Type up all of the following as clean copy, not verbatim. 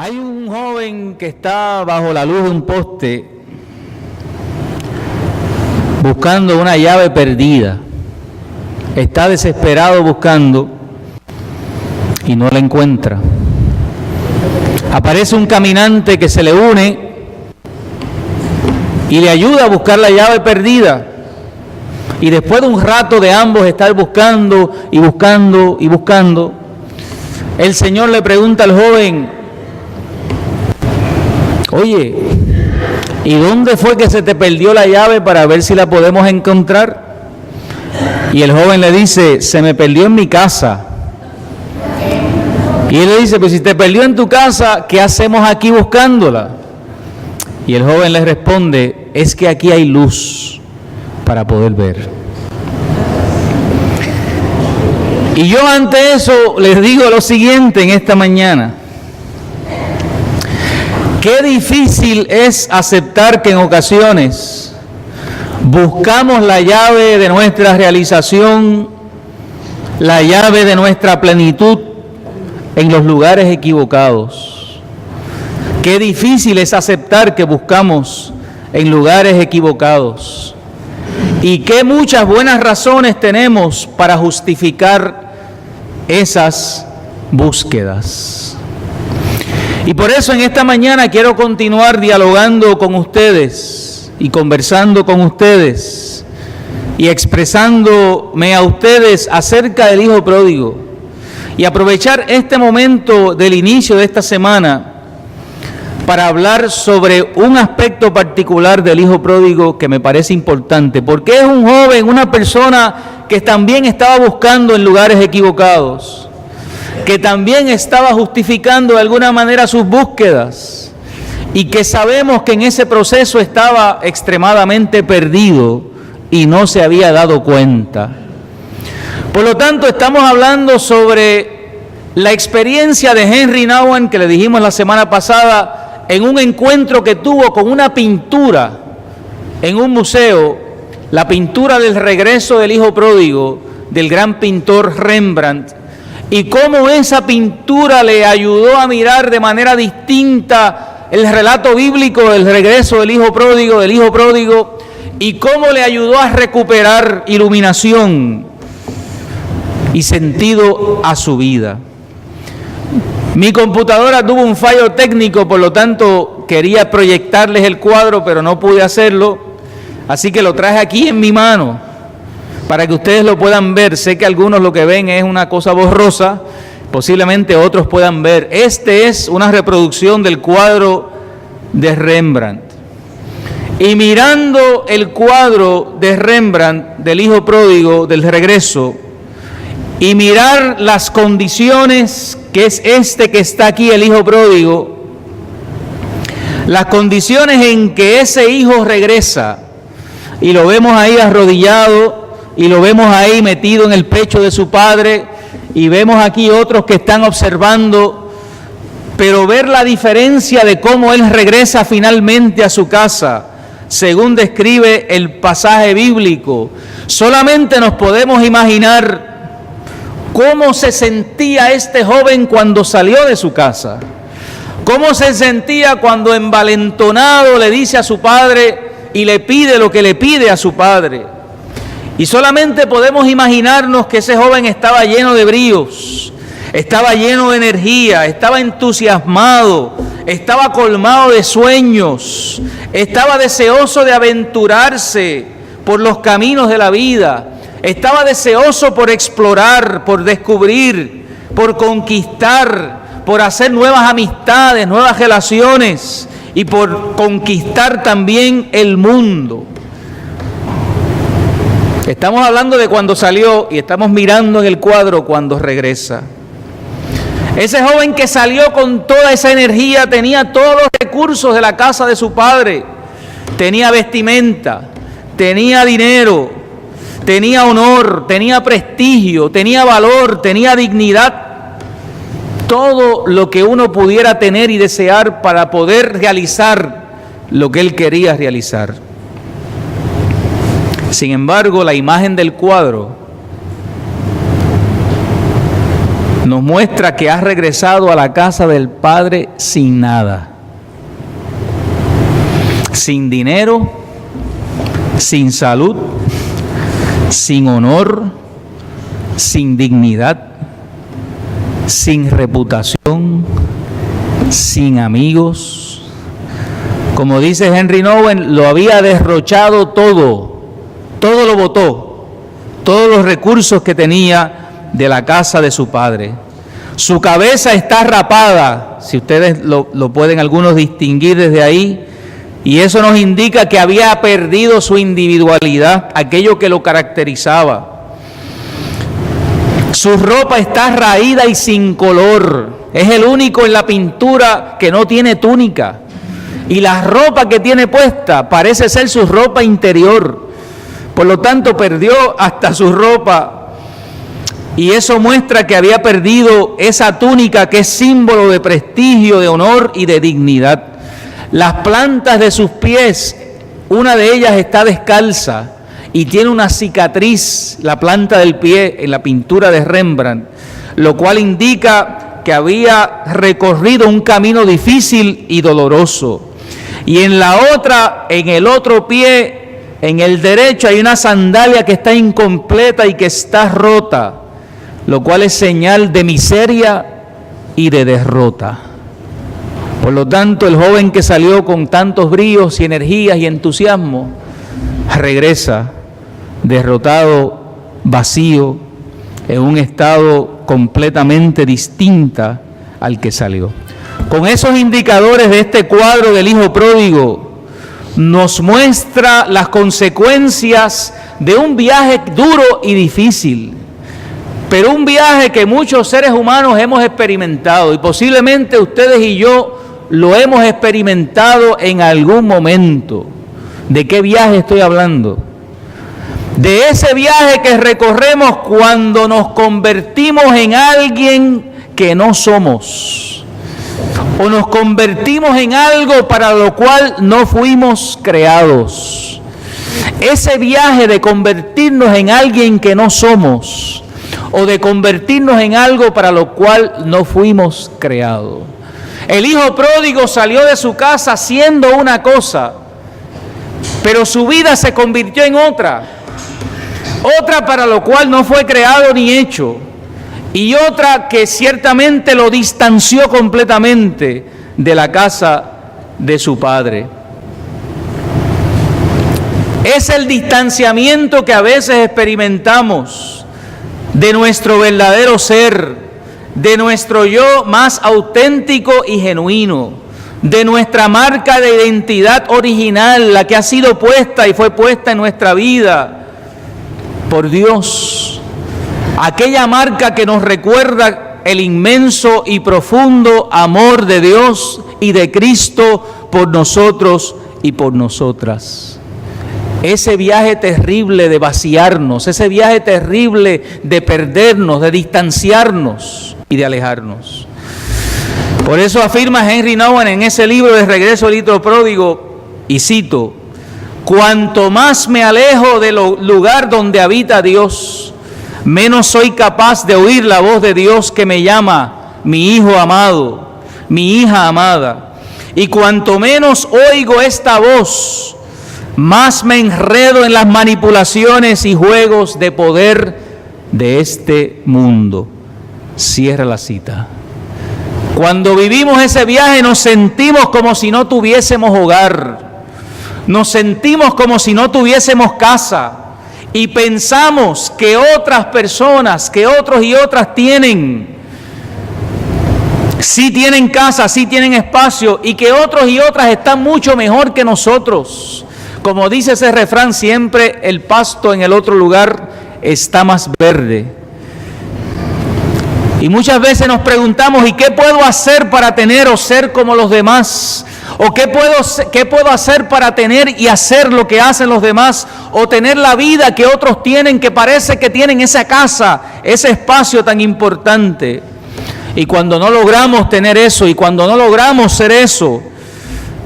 Hay un joven que está bajo la luz de un poste buscando una llave perdida. Está desesperado buscando y no la encuentra. Aparece un caminante que se le une y le ayuda a buscar la llave perdida. Y después de un rato de ambos estar buscando y buscando y buscando, el Señor le pregunta al joven: oye, ¿y dónde fue que se te perdió la llave para ver si la podemos encontrar? Y el joven le dice: se me perdió en mi casa. Y él le dice: pues si te perdió en tu casa, ¿qué hacemos aquí buscándola? Y el joven le responde: es que aquí hay luz para poder ver. Y yo ante eso les digo lo siguiente en esta mañana: qué difícil es aceptar que en ocasiones buscamos la llave de nuestra realización, la llave de nuestra plenitud en los lugares equivocados. Qué difícil es aceptar que buscamos en lugares equivocados. Y qué muchas buenas razones tenemos para justificar esas búsquedas. Y por eso en esta mañana quiero continuar dialogando con ustedes y conversando con ustedes y expresándome a ustedes acerca del Hijo Pródigo, y aprovechar este momento del inicio de esta semana para hablar sobre un aspecto particular del Hijo Pródigo que me parece importante, porque es un joven, una persona que también estaba buscando en lugares equivocados, que también estaba justificando de alguna manera sus búsquedas, y que sabemos que en ese proceso estaba extremadamente perdido y no se había dado cuenta. Por lo tanto, estamos hablando sobre la experiencia de Henry Nouwen, que le dijimos la semana pasada, en un encuentro que tuvo con una pintura en un museo, la pintura del regreso del Hijo Pródigo, del gran pintor Rembrandt, y cómo esa pintura le ayudó a mirar de manera distinta el relato bíblico del regreso del Hijo Pródigo, y cómo le ayudó a recuperar iluminación y sentido a su vida. Mi computadora tuvo un fallo técnico, por lo tanto quería proyectarles el cuadro, pero no pude hacerlo, así que lo traje aquí en mi mano para que ustedes lo puedan ver. Sé que algunos lo que ven es una cosa borrosa, posiblemente otros puedan ver. Este es una reproducción del cuadro de Rembrandt. Y mirando el cuadro de Rembrandt del Hijo Pródigo, del regreso, y mirar las condiciones que es este que está aquí, el Hijo Pródigo, las condiciones en que ese hijo regresa, y lo vemos ahí arrodillado, y lo vemos ahí metido en el pecho de su padre, y vemos aquí otros que están observando, pero ver la diferencia de cómo él regresa finalmente a su casa, según describe el pasaje bíblico, solamente nos podemos imaginar cómo se sentía este joven cuando salió de su casa, cómo se sentía cuando envalentonado le dice a su padre y le pide lo que le pide a su padre. Y solamente podemos imaginarnos que ese joven estaba lleno de bríos, estaba lleno de energía, estaba entusiasmado, estaba colmado de sueños, estaba deseoso de aventurarse por los caminos de la vida, estaba deseoso por explorar, por descubrir, por conquistar, por hacer nuevas amistades, nuevas relaciones y por conquistar también el mundo. Estamos hablando de cuando salió y estamos mirando en el cuadro cuando regresa. Ese joven que salió con toda esa energía tenía todos los recursos de la casa de su padre. Tenía vestimenta, tenía dinero, tenía honor, tenía prestigio, tenía valor, tenía dignidad. Todo lo que uno pudiera tener y desear para poder realizar lo que él quería realizar. Sin embargo, la imagen del cuadro nos muestra que ha regresado a la casa del Padre sin nada, sin dinero, sin salud, sin honor, sin dignidad, sin reputación, sin amigos. Como dice Henry Nouwen, lo había derrochado todo lo botó, todos los recursos que tenía de la casa de su padre. Su cabeza está rapada, si ustedes lo pueden algunos distinguir desde ahí, y eso nos indica que había perdido su individualidad, aquello que lo caracterizaba. Su ropa está raída y sin color, es el único en la pintura que no tiene túnica, y la ropa que tiene puesta parece ser su ropa interior. Por lo tanto, perdió hasta su ropa, y eso muestra que había perdido esa túnica que es símbolo de prestigio, de honor y de dignidad. Las plantas de sus pies, una de ellas está descalza y tiene una cicatriz, la planta del pie, en la pintura de Rembrandt, lo cual indica que había recorrido un camino difícil y doloroso. Y en la otra, en el otro pie, en el derecho, hay una sandalia que está incompleta y que está rota, lo cual es señal de miseria y de derrota. Por lo tanto, el joven que salió con tantos bríos y energías y entusiasmo, regresa derrotado, vacío, en un estado completamente distinto al que salió. Con esos indicadores de este cuadro del hijo pródigo, nos muestra las consecuencias de un viaje duro y difícil, pero un viaje que muchos seres humanos hemos experimentado, y posiblemente ustedes y yo lo hemos experimentado en algún momento. ¿De qué viaje estoy hablando? De ese viaje que recorremos cuando nos convertimos en alguien que no somos, o nos convertimos en algo para lo cual no fuimos creados. Ese viaje de convertirnos en alguien que no somos, o de convertirnos en algo para lo cual no fuimos creados. El hijo pródigo salió de su casa siendo una cosa, pero su vida se convirtió en otra para lo cual no fue creado ni hecho, y otra que ciertamente lo distanció completamente de la casa de su padre. Es el distanciamiento que a veces experimentamos de nuestro verdadero ser, de nuestro yo más auténtico y genuino, de nuestra marca de identidad original, la que ha sido puesta y fue puesta en nuestra vida por Dios. Aquella marca que nos recuerda el inmenso y profundo amor de Dios y de Cristo por nosotros y por nosotras. Ese viaje terrible de vaciarnos, ese viaje terrible de perdernos, de distanciarnos y de alejarnos. Por eso afirma Henry Nouwen en ese libro de Regreso al hijo pródigo, y cito: cuanto más me alejo del lugar donde habita Dios, menos soy capaz de oír la voz de Dios que me llama, mi hijo amado, mi hija amada. Y cuanto menos oigo esta voz, más me enredo en las manipulaciones y juegos de poder de este mundo. Cierra la cita. Cuando vivimos ese viaje nos sentimos como si no tuviésemos hogar, nos sentimos como si no tuviésemos casa, y pensamos que otras personas, que otros y otras sí tienen casa, sí tienen espacio, y que otros y otras están mucho mejor que nosotros. Como dice ese refrán, siempre el pasto en el otro lugar está más verde. Y muchas veces nos preguntamos, ¿y qué puedo hacer para tener o ser como los demás? ¿O qué puedo hacer para tener y hacer lo que hacen los demás? O tener la vida que otros tienen, que parece que tienen esa casa, ese espacio tan importante. Y cuando no logramos tener eso, y cuando no logramos ser eso,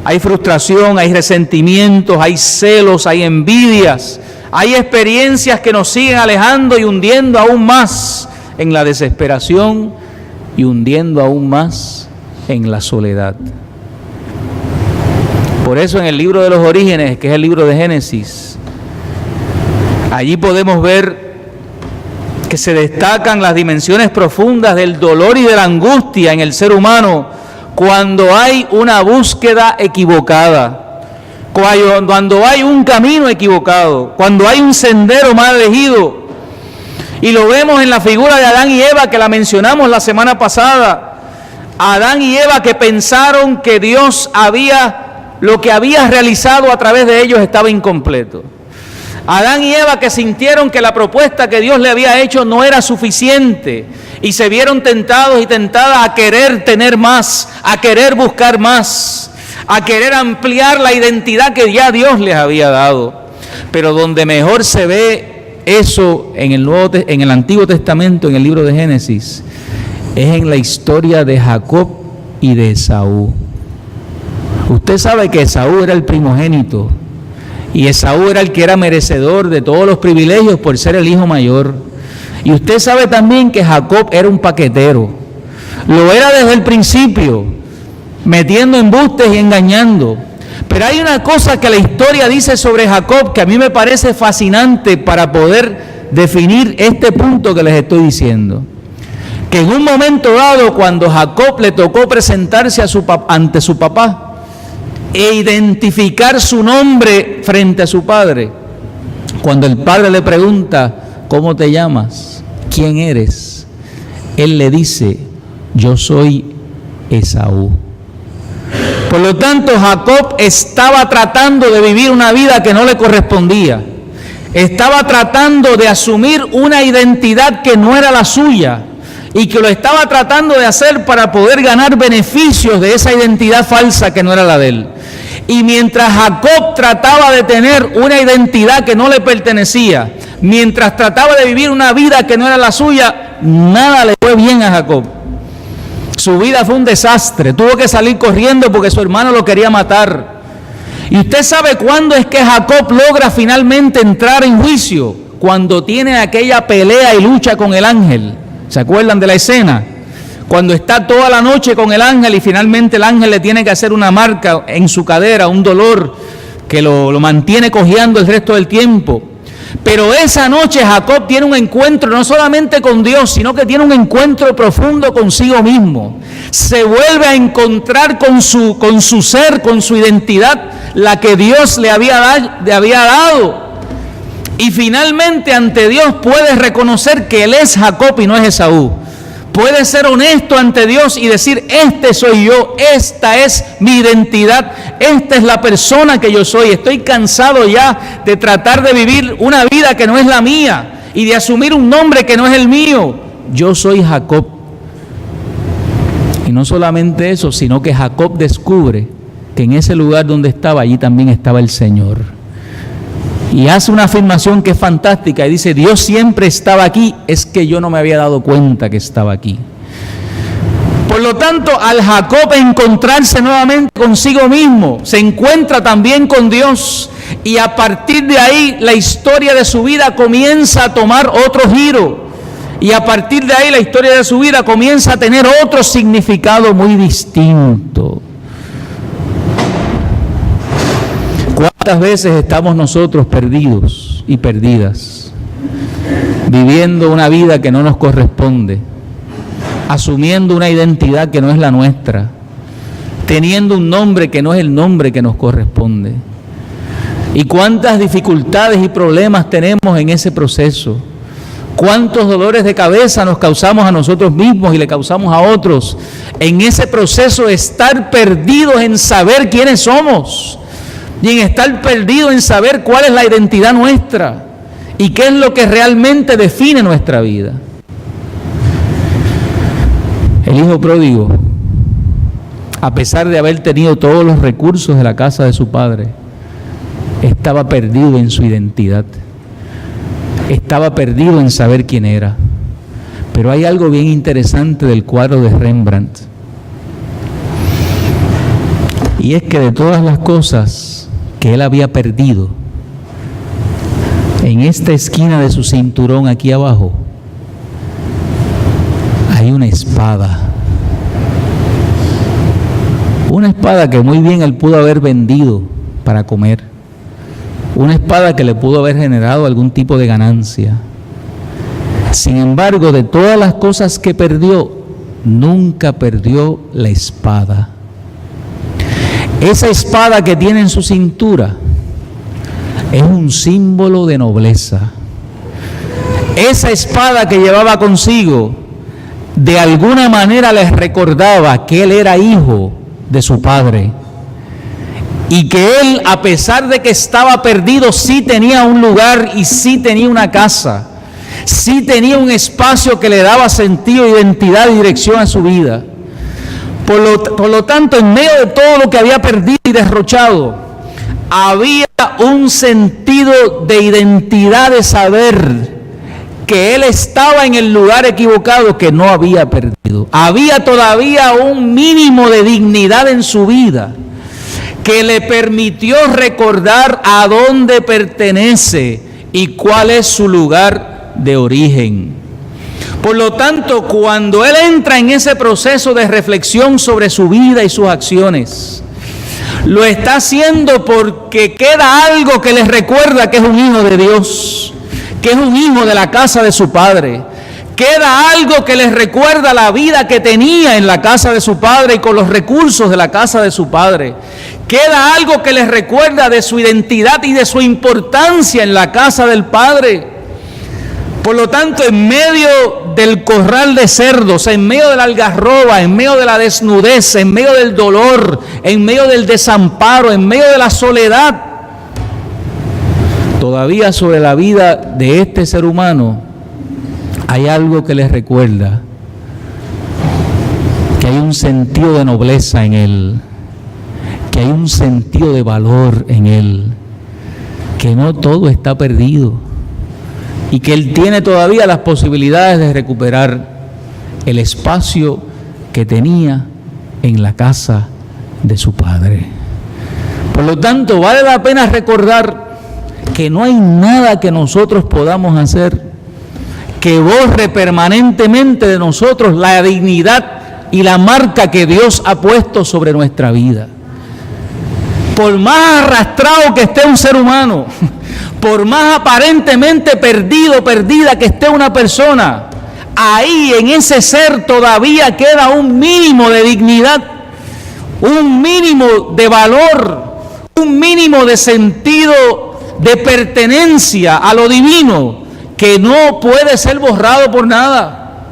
hay frustración, hay resentimientos, hay celos, hay envidias, hay experiencias que nos siguen alejando y hundiendo aún más en la desesperación y hundiendo aún más en la soledad. Por eso en el libro de los orígenes, que es el libro de Génesis, allí podemos ver que se destacan las dimensiones profundas del dolor y de la angustia en el ser humano cuando hay una búsqueda equivocada, cuando hay un camino equivocado, cuando hay un sendero mal elegido. Y lo vemos en la figura de Adán y Eva, que la mencionamos la semana pasada. Adán y Eva que pensaron que lo que había realizado a través de ellos estaba incompleto. Adán y Eva que sintieron que la propuesta que Dios le había hecho no era suficiente y se vieron tentados y tentadas a querer tener más, a querer buscar más, a querer ampliar la identidad que ya Dios les había dado. Pero donde mejor se ve eso en el Antiguo Testamento, en el libro de Génesis, es en la historia de Jacob y de Esaú. Usted sabe que Esaú era el primogénito y Esaú era el que era merecedor de todos los privilegios por ser el hijo mayor. Y usted sabe también que Jacob era un paquetero. Lo era desde el principio, metiendo embustes y engañando. Pero hay una cosa que la historia dice sobre Jacob que a mí me parece fascinante para poder definir este punto que les estoy diciendo. Que en un momento dado, cuando Jacob le tocó presentarse ante su papá e identificar su nombre frente a su padre, cuando el padre le pregunta, ¿cómo te llamas? ¿Quién eres? Él le dice, yo soy Esaú. Por lo tanto, Jacob estaba tratando de vivir una vida que no le correspondía. Estaba tratando de asumir una identidad que no era la suya y que lo estaba tratando de hacer para poder ganar beneficios de esa identidad falsa que no era la de él. Y mientras Jacob trataba de tener una identidad que no le pertenecía, mientras trataba de vivir una vida que no era la suya, nada le fue bien a Jacob. Su vida fue un desastre, tuvo que salir corriendo porque su hermano lo quería matar. ¿Y usted sabe cuándo es que Jacob logra finalmente entrar en juicio? Cuando tiene aquella pelea y lucha con el ángel. ¿Se acuerdan de la escena? Cuando está toda la noche con el ángel y finalmente el ángel le tiene que hacer una marca en su cadera, un dolor que lo mantiene cojeando el resto del tiempo. Pero esa noche Jacob tiene un encuentro no solamente con Dios, sino que tiene un encuentro profundo consigo mismo. Se vuelve a encontrar con su ser, con su identidad, la que Dios le había dado. Y finalmente ante Dios puede reconocer que él es Jacob y no es Esaú. Puede ser honesto ante Dios y decir, este soy yo, esta es mi identidad, esta es la persona que yo soy. Estoy cansado ya de tratar de vivir una vida que no es la mía y de asumir un nombre que no es el mío. Yo soy Jacob. Y no solamente eso, sino que Jacob descubre que en ese lugar donde estaba, allí también estaba el Señor. Y hace una afirmación que es fantástica y dice, Dios siempre estaba aquí, es que yo no me había dado cuenta que estaba aquí. Por lo tanto, al Jacob encontrarse nuevamente consigo mismo, se encuentra también con Dios y a partir de ahí la historia de su vida comienza a tomar otro giro y a partir de ahí la historia de su vida comienza a tener otro significado muy distinto. ¿Cuántas veces estamos nosotros perdidos y perdidas, viviendo una vida que no nos corresponde, asumiendo una identidad que no es la nuestra, teniendo un nombre que no es el nombre que nos corresponde? ¿Y cuántas dificultades y problemas tenemos en ese proceso? ¿Cuántos dolores de cabeza nos causamos a nosotros mismos y le causamos a otros en ese proceso de estar perdidos en saber quiénes somos? Y en estar perdido en saber cuál es la identidad nuestra y qué es lo que realmente define nuestra vida. El hijo pródigo, a pesar de haber tenido todos los recursos de la casa de su padre, estaba perdido en su identidad. Estaba perdido en saber quién era. Pero hay algo bien interesante del cuadro de Rembrandt. Y es que de todas las cosas que él había perdido, en esta esquina de su cinturón aquí abajo hay una espada. Una espada que muy bien él pudo haber vendido para comer. Una espada que le pudo haber generado algún tipo de ganancia. Sin embargo, de todas las cosas que perdió, nunca perdió la espada. Esa espada que tiene en su cintura es un símbolo de nobleza. Esa espada que llevaba consigo, de alguna manera les recordaba que él era hijo de su padre y que él, a pesar de que estaba perdido, sí tenía un lugar y sí tenía una casa, sí tenía un espacio que le daba sentido, identidad y dirección a su vida. Por lo tanto, en medio de todo lo que había perdido y derrochado, había un sentido de identidad, de saber que él estaba en el lugar equivocado, que no había perdido. Había todavía un mínimo de dignidad en su vida que le permitió recordar a dónde pertenece y cuál es su lugar de origen. Por lo tanto, cuando él entra en ese proceso de reflexión sobre su vida y sus acciones, lo está haciendo porque queda algo que les recuerda que es un hijo de Dios, que es un hijo de la casa de su padre. Queda algo que les recuerda la vida que tenía en la casa de su padre y con los recursos de la casa de su padre. Queda algo que les recuerda de su identidad y de su importancia en la casa del padre. Por lo tanto, en medio del corral de cerdos, en medio de la algarroba, en medio de la desnudez, en medio del dolor, en medio del desamparo, en medio de la soledad, todavía sobre la vida de este ser humano hay algo que les recuerda que hay un sentido de nobleza en él, que hay un sentido de valor en él, que no todo está perdido y que él tiene todavía las posibilidades de recuperar el espacio que tenía en la casa de su padre. Por lo tanto, vale la pena recordar que no hay nada que nosotros podamos hacer que borre permanentemente de nosotros la dignidad y la marca que Dios ha puesto sobre nuestra vida. Por más arrastrado que esté un ser humano, por más aparentemente perdido, perdida que esté una persona, ahí en ese ser todavía queda un mínimo de dignidad, un mínimo de valor, un mínimo de sentido de pertenencia a lo divino, que no puede ser borrado por nada.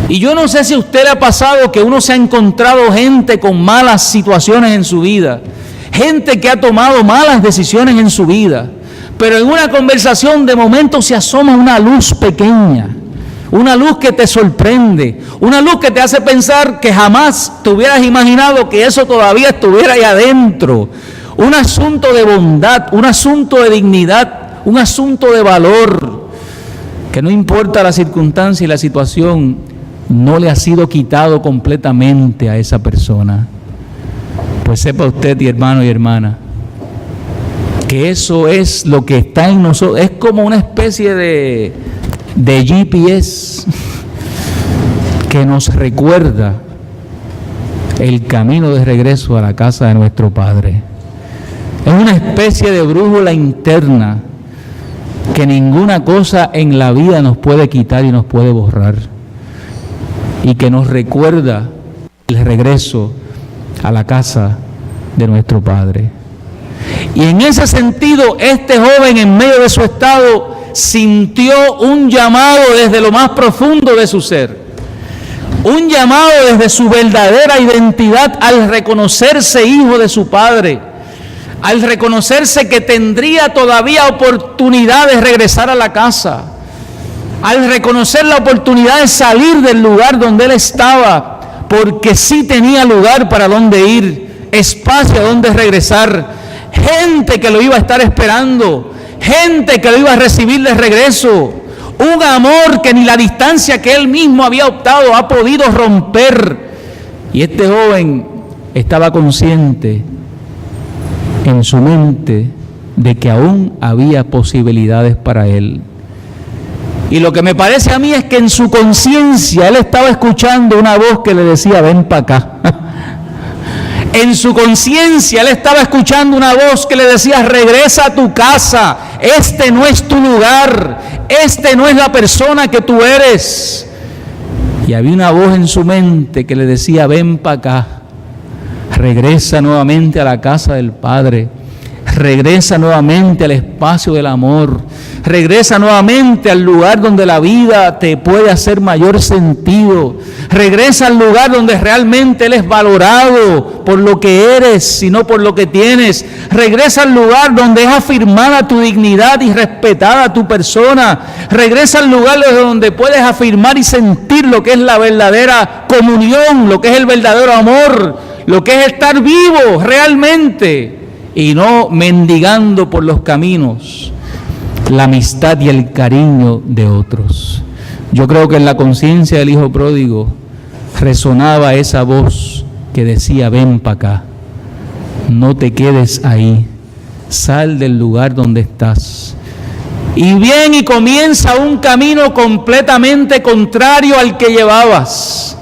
Y yo no sé si a usted le ha pasado que uno se ha encontrado gente con malas situaciones en su vida, gente que ha tomado malas decisiones en su vida, pero en una conversación de momento se asoma una luz pequeña, una luz que te sorprende, una luz que te hace pensar que jamás te hubieras imaginado que eso todavía estuviera ahí adentro. Un asunto de bondad, un asunto de dignidad, un asunto de valor, que no importa la circunstancia y la situación, no le ha sido quitado completamente a esa persona. Pues sepa usted, y hermano y hermana, que eso es lo que está en nosotros. Es como una especie de GPS que nos recuerda el camino de regreso a la casa de nuestro Padre. Es una especie de brújula interna que ninguna cosa en la vida nos puede quitar y nos puede borrar, y que nos recuerda el regreso a la casa de nuestro Padre. Y en ese sentido, este joven, en medio de su estado, sintió un llamado desde lo más profundo de su ser, un llamado desde su verdadera identidad al reconocerse hijo de su Padre, al reconocerse que tendría todavía oportunidad de regresar a la casa, al reconocer la oportunidad de salir del lugar donde él estaba, porque sí tenía lugar para donde ir, espacio a donde regresar, gente que lo iba a estar esperando, gente que lo iba a recibir de regreso, un amor que ni la distancia que él mismo había optado ha podido romper. Y este joven estaba consciente en su mente de que aún había posibilidades para él. Y lo que me parece a mí es que en su conciencia él estaba escuchando una voz que le decía: ven para acá. En su conciencia él estaba escuchando una voz que le decía: regresa a tu casa, este no es tu lugar, este no es la persona que tú eres. Y había una voz en su mente que le decía: ven para acá, regresa nuevamente a la casa del Padre, regresa nuevamente al espacio del amor, regresa nuevamente al lugar donde la vida te puede hacer mayor sentido, regresa al lugar donde realmente eres valorado por lo que eres y no por lo que tienes, regresa al lugar donde es afirmada tu dignidad y respetada tu persona, regresa al lugar donde puedes afirmar y sentir lo que es la verdadera comunión, lo que es el verdadero amor, lo que es estar vivo realmente y no mendigando por los caminos la amistad y el cariño de otros. Yo creo que en la conciencia del hijo pródigo resonaba esa voz que decía: ven para acá, no te quedes ahí, sal del lugar donde estás. Y bien, y comienza un camino completamente contrario al que llevabas.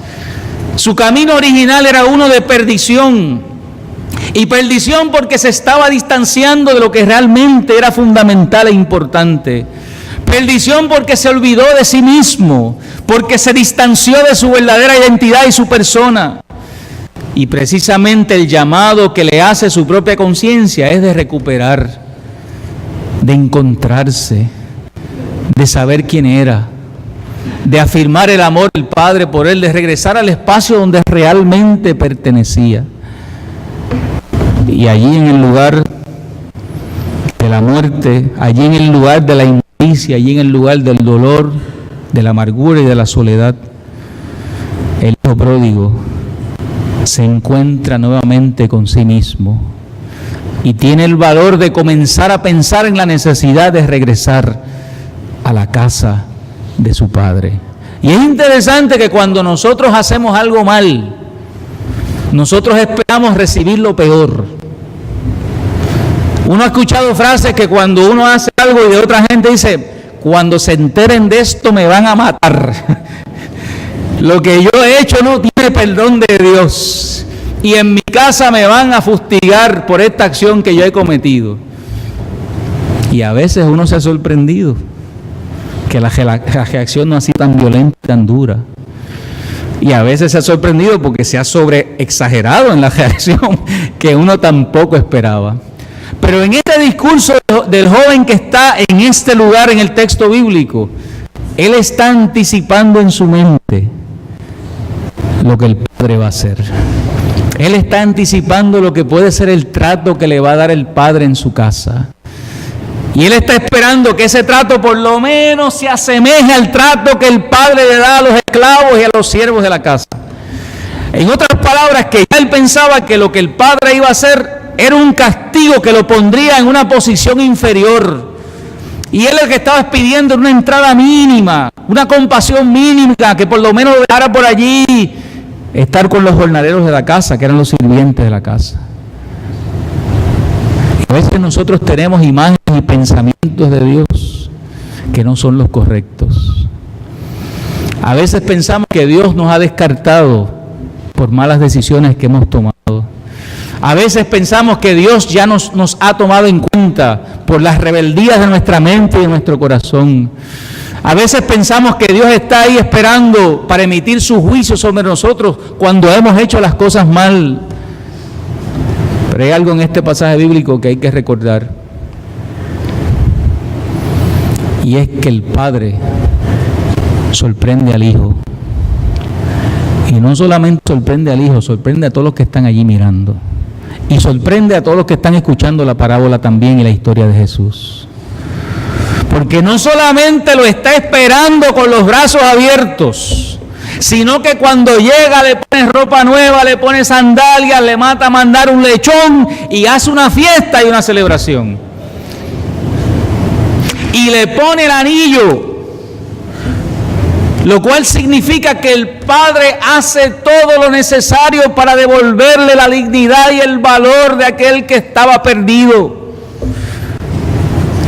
Su camino original era uno de perdición. Y perdición porque se estaba distanciando de lo que realmente era fundamental e importante. Perdición porque se olvidó de sí mismo, porque se distanció de su verdadera identidad y su persona. Y precisamente el llamado que le hace su propia conciencia es de recuperar, de encontrarse, de saber quién era, de afirmar el amor del Padre por él, de regresar al espacio donde realmente pertenecía. Y allí en el lugar de la muerte, allí en el lugar de la injusticia, allí en el lugar del dolor, de la amargura y de la soledad, el hijo pródigo se encuentra nuevamente con sí mismo y tiene el valor de comenzar a pensar en la necesidad de regresar a la casa de su padre. Y es interesante que cuando nosotros hacemos algo mal, nosotros esperamos recibir lo peor. Uno ha escuchado frases que cuando uno hace algo y de otra gente dice: cuando se enteren de esto me van a matar. Lo que yo he hecho no tiene perdón de Dios. Y en mi casa me van a fustigar por esta acción que yo he cometido. Y a veces uno se ha sorprendido que la reacción no ha sido tan violenta y tan dura. Y a veces se ha sorprendido porque se ha sobreexagerado en la reacción que uno tampoco esperaba. Pero en este discurso del joven que está en este lugar en el texto bíblico, él está anticipando en su mente lo que el Padre va a hacer. Él está anticipando lo que puede ser el trato que le va a dar el Padre en su casa. Y él está esperando que ese trato por lo menos se asemeje al trato que el Padre le da a los esclavos y a los siervos de la casa. En otras palabras, que ya él pensaba que lo que el Padre iba a hacer era un castigo que lo pondría en una posición inferior. Y él lo que estaba pidiendo era una entrada mínima, una compasión mínima, que por lo menos dejara por allí estar con los jornaleros de la casa, que eran los sirvientes de la casa. A veces nosotros tenemos imágenes y pensamientos de Dios que no son los correctos. A veces pensamos que Dios nos ha descartado por malas decisiones que hemos tomado. A veces pensamos que Dios ya nos ha tomado en cuenta por las rebeldías de nuestra mente y de nuestro corazón. A veces pensamos que Dios está ahí esperando para emitir su juicio sobre nosotros cuando hemos hecho las cosas mal. Pero hay algo en este pasaje bíblico que hay que recordar. Y es que el Padre sorprende al Hijo. Y no solamente sorprende al Hijo, sorprende a todos los que están allí mirando. Y sorprende a todos los que están escuchando la parábola también y la historia de Jesús. Porque no solamente lo está esperando con los brazos abiertos, sino que cuando llega le pone ropa nueva, le pone sandalias, le mata a mandar un lechón y hace una fiesta y una celebración. Y le pone el anillo, lo cual significa que el Padre hace todo lo necesario para devolverle la dignidad y el valor de aquel que estaba perdido.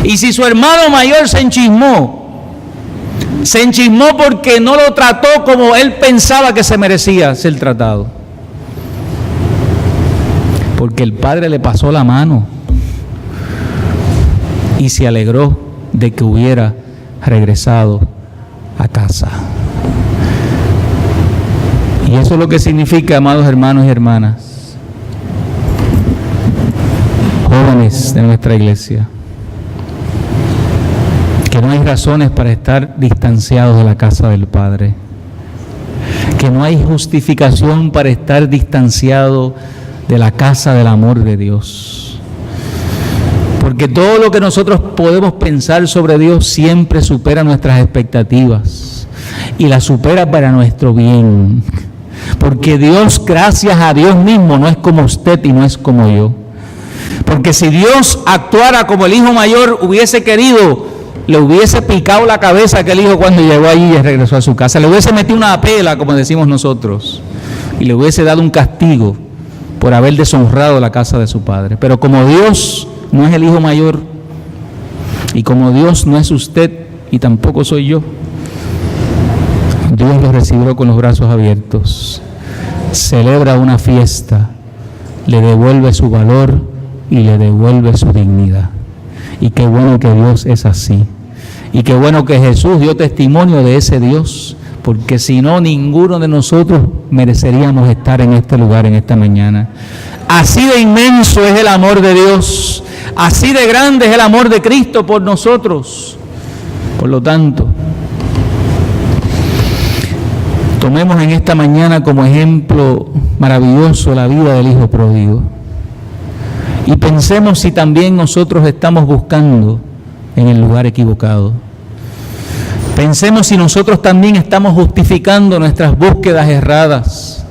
Y si su hermano mayor se enchismó porque no lo trató como él pensaba que se merecía ser tratado. porque el padre le pasó la mano y se alegró de que hubiera regresado a casa. Y eso es lo que significa, amados hermanos y hermanas, jóvenes de nuestra iglesia, que no hay razones para estar distanciados de la casa del Padre, que no hay justificación para estar distanciado de la casa del amor de Dios, porque todo lo que nosotros podemos pensar sobre Dios siempre supera nuestras expectativas y las supera para nuestro bien, porque Dios, gracias a Dios mismo, no es como usted y no es como yo, porque si Dios actuara como el hijo mayor hubiese querido, le hubiese picado la cabeza a aquel hijo cuando llegó allí y regresó a su casa, le hubiese metido una pela, como decimos nosotros, y le hubiese dado un castigo por haber deshonrado la casa de su padre. Pero como Dios no es el hijo mayor, y como Dios no es usted y tampoco soy yo, Dios lo recibió con los brazos abiertos, celebra una fiesta, le devuelve su valor y le devuelve su dignidad. Y qué bueno que Dios es así. Y qué bueno que Jesús dio testimonio de ese Dios, porque si no, ninguno de nosotros mereceríamos estar en este lugar en esta mañana. Así de inmenso es el amor de Dios, así de grande es el amor de Cristo por nosotros. Por lo tanto, tomemos en esta mañana como ejemplo maravilloso la vida del Hijo pródigo. Y pensemos si también nosotros estamos buscando en el lugar equivocado. Pensemos si nosotros también estamos justificando nuestras búsquedas erradas.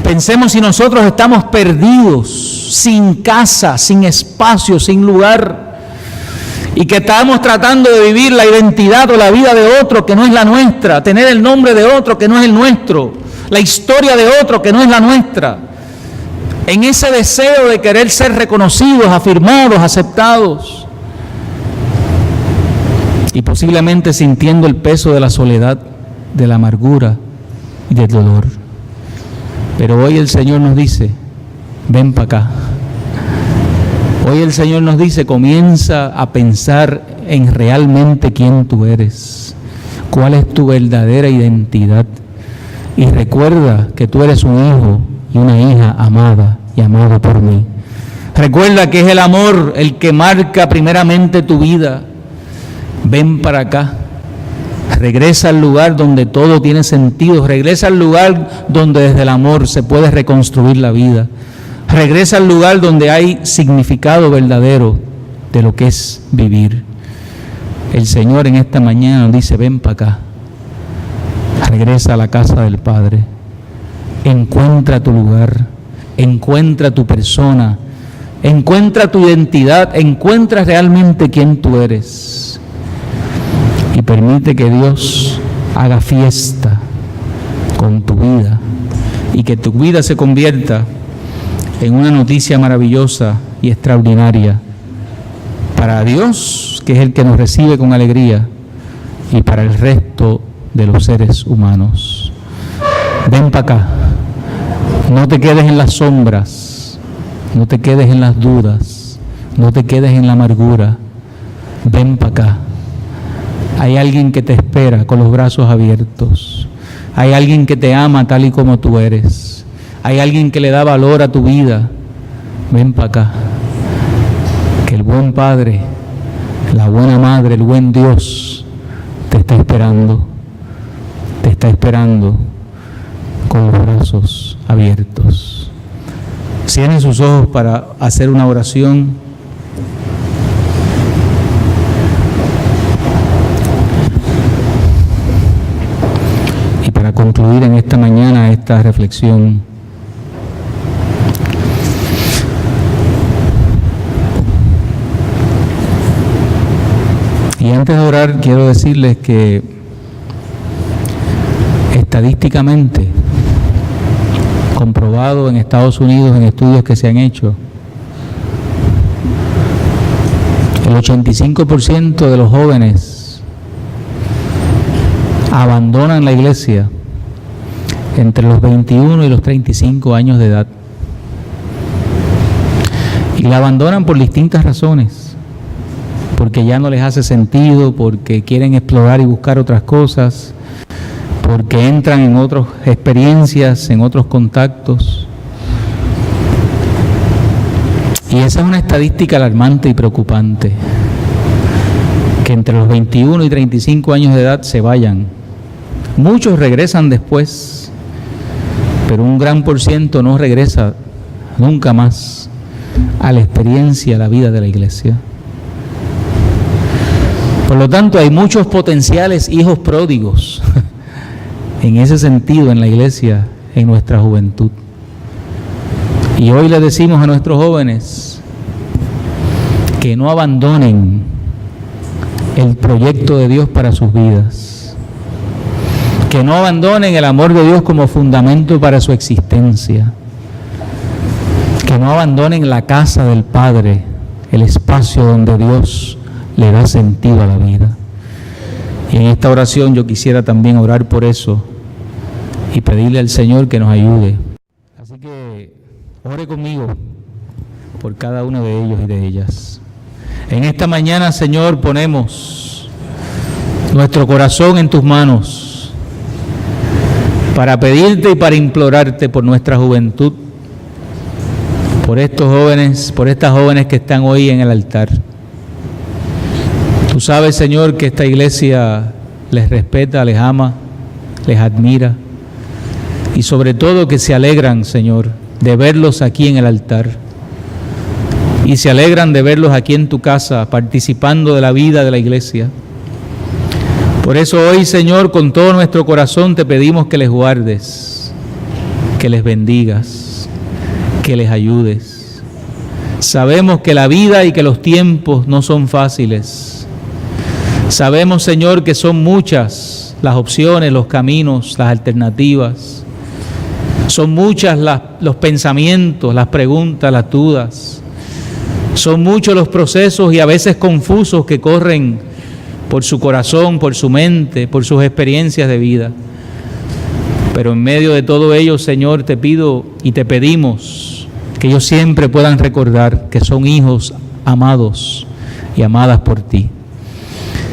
Pensemos si nosotros estamos perdidos, sin casa, sin espacio, sin lugar, y que estamos tratando de vivir la identidad o la vida de otro que no es la nuestra, tener el nombre de otro que no es el nuestro, la historia de otro que no es la nuestra. En ese deseo de querer ser reconocidos, afirmados, aceptados, y posiblemente sintiendo el peso de la soledad, de la amargura y del dolor. Pero hoy el Señor nos dice, ven para acá. Hoy el Señor nos dice, comienza a pensar en realmente quién tú eres, cuál es tu verdadera identidad, y recuerda que tú eres un hijo y una hija amada y amado por mí. Recuerda que es el amor el que marca primeramente tu vida. Ven para acá, regresa al lugar donde todo tiene sentido, regresa al lugar donde desde el amor se puede reconstruir la vida, regresa al lugar donde hay significado verdadero de lo que es vivir. El Señor en esta mañana nos dice, ven para acá, regresa a la casa del Padre, encuentra tu lugar, encuentra tu persona, encuentra tu identidad, encuentra realmente quién tú eres. Y permite que Dios haga fiesta con tu vida y que tu vida se convierta en una noticia maravillosa y extraordinaria para Dios, que es el que nos recibe con alegría, y para el resto de los seres humanos. Ven para acá, no te quedes en las sombras, no te quedes en las dudas, no te quedes en la amargura. Ven para acá. Hay alguien que te espera con los brazos abiertos. Hay alguien que te ama tal y como tú eres. Hay alguien que le da valor a tu vida. Ven para acá. Que el buen Padre, la buena Madre, el buen Dios te está esperando. Te está esperando con los brazos abiertos. Cierren sus ojos para hacer una oración. Para concluir en esta mañana esta reflexión, y antes de orar quiero decirles que estadísticamente, comprobado en Estados Unidos en estudios que se han hecho, el 85% de los jóvenes abandonan la iglesia entre los 21 y los 35 años de edad. Y la abandonan por distintas razones, porque ya no les hace sentido, porque quieren explorar y buscar otras cosas, porque entran en otras experiencias, en otros contactos. Y esa es una estadística alarmante y preocupante, que entre los 21 y 35 años de edad se vayan. Muchos regresan después, pero un gran por ciento no regresa nunca más a la experiencia, a la vida de la iglesia. Por lo tanto, hay muchos potenciales hijos pródigos en ese sentido en la iglesia, en nuestra juventud. Y hoy le decimos a nuestros jóvenes que no abandonen el proyecto de Dios para sus vidas, que no abandonen el amor de Dios como fundamento para su existencia, que no abandonen la casa del Padre, el espacio donde Dios le da sentido a la vida. Y en esta oración yo quisiera también orar por eso y pedirle al Señor que nos ayude. Así que ore conmigo por cada uno de ellos y de ellas. En esta mañana, Señor, ponemos nuestro corazón en tus manos para pedirte y para implorarte por nuestra juventud, por estos jóvenes, por estas jóvenes que están hoy en el altar. Tú sabes, Señor, que esta iglesia les respeta, les ama, les admira y sobre todo que se alegran, Señor, de verlos aquí en el altar y se alegran de verlos aquí en tu casa participando de la vida de la iglesia. Por eso hoy, Señor, con todo nuestro corazón te pedimos que les guardes, que les bendigas, que les ayudes. Sabemos que la vida y que los tiempos no son fáciles. Sabemos, Señor, que son muchas las opciones, los caminos, las alternativas. Son muchas los pensamientos, las preguntas, las dudas. Son muchos los procesos y a veces confusos que corren por su corazón, por su mente, por sus experiencias de vida. Pero en medio de todo ello, Señor, te pido y te pedimos que ellos siempre puedan recordar que son hijos amados y amadas por ti.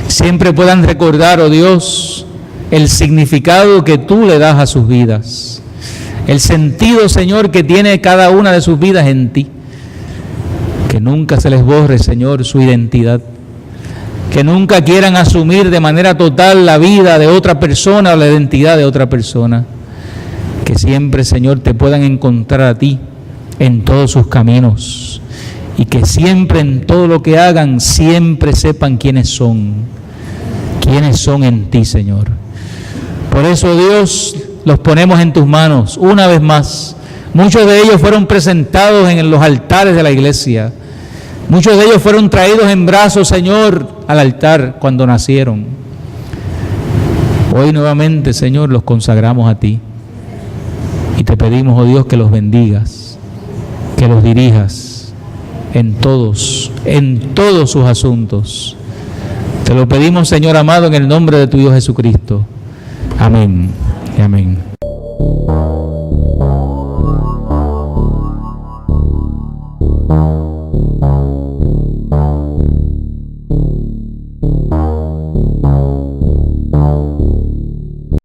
Siempre puedan recordar, oh Dios, el significado que tú le das a sus vidas, el sentido, Señor, que tiene cada una de sus vidas en ti. Que nunca se les borre, Señor, su identidad. Que nunca quieran asumir de manera total la vida de otra persona o la identidad de otra persona. Que siempre, Señor, te puedan encontrar a ti en todos sus caminos. Y que siempre en todo lo que hagan, siempre sepan quiénes son en ti, Señor. Por eso, Dios, los ponemos en tus manos una vez más. Muchos de ellos fueron presentados en los altares de la iglesia. Muchos de ellos fueron traídos en brazos, Señor, al altar cuando nacieron. Hoy nuevamente, Señor, los consagramos a ti. Y te pedimos, oh Dios, que los bendigas, que los dirijas en todos sus asuntos. Te lo pedimos, Señor amado, en el nombre de tu Hijo Jesucristo. Amén y amén.